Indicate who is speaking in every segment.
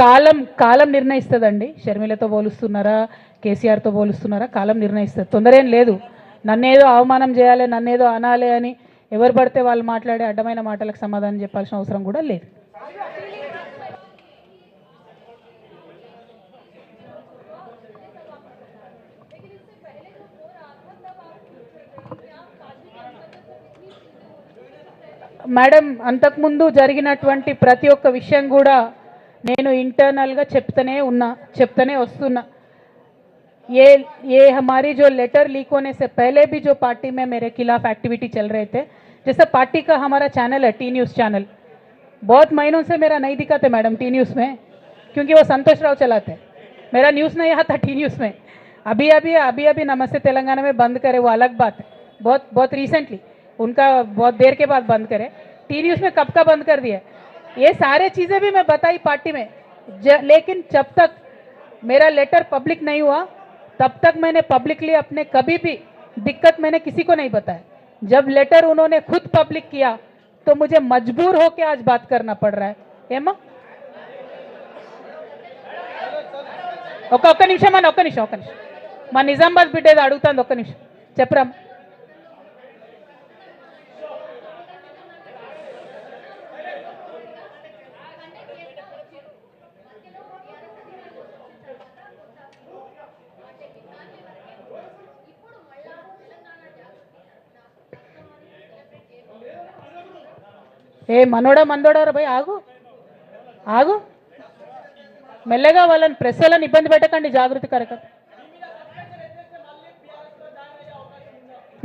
Speaker 1: కాలం కాలం నిర్ణయిస్తుందండి. షర్మిలతో పోలుస్తున్నారా, కేసీఆర్తో పోలుస్తున్నారా, కాలం నిర్ణయిస్తుంది. తొందర ఏం లేదు. నన్నేదో అవమానం చేయాలి, నన్నేదో అనాలి అని ఎవరు పడితే వాళ్ళు మాట్లాడే అడ్డమైన మాటలకు సమాధానం చెప్పాల్సిన అవసరం కూడా లేదు. మేడం, అంతకుముందు జరిగినటువంటి ప్రతి ఒక్క విషయం కూడా నేను ఇంటర్నల్గా చెప్తూనే వస్తున్నా. ये हमारी जो लेटर लीक होने से पहले भी जो पार्टी में मेरे खिलाफ एक्टिविटी चल रहे थे, जैसे पार्टी का हमारा चैनल है टी न्यूज़ चैनल, बहुत महीनों से मेरा नहीं दिखाते मैडम टी न्यूज़ में, क्योंकि वो संतोष राव चलाते हैं. मेरा न्यूज़ नहीं आता टी न्यूज़ में. अभी नमस्ते तेलंगाना में बंद करे, वो अलग बात है. बहुत रिसेंटली उनका बहुत देर के बाद बंद करे. टी न्यूज़ में कब का बंद कर दिया. ये सारे चीज़ें भी मैं बताई पार्टी में, लेकिन जब तक मेरा लेटर पब्लिक नहीं हुआ तब तक मैंने पब्लिकली अपने कभी भी दिक्कत मैंने किसी को नहीं बताया. जब लेटर उन्होंने खुद पब्लिक किया तो मुझे मजबूर होकर आज बात करना पड़ रहा है. ఏమా ఒక్క నిమిషం మా నిజామాబాద్ బిడ్డ ఏదో అడుగుతుంది. ఒక్క నిమిషం చెప్పరా. ఏ మనోడా మందోడా భయ్, ఆగు మెల్లగా. వాళ్ళని ప్రెస్ వాళ్ళని ఇబ్బంది పెట్టకండి, జాగృతి కార్యక్రమం.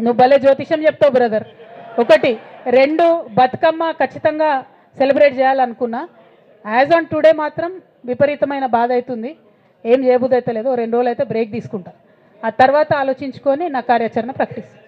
Speaker 1: నువ్వు భలే జ్యోతిషం చెప్తావు బ్రదర్. 1 2 బతుకమ్మ ఖచ్చితంగా సెలబ్రేట్ చేయాలనుకున్నా. యాజ్ ఆన్ టుడే మాత్రం విపరీతమైన బాధ అవుతుంది. ఏం చేయబుద్ధి అయితే లేదు. 2 రోజులు అయితే బ్రేక్ తీసుకుంటా. ఆ తర్వాత ఆలోచించుకొని నా కార్యాచరణ ప్రకటిస్తాను.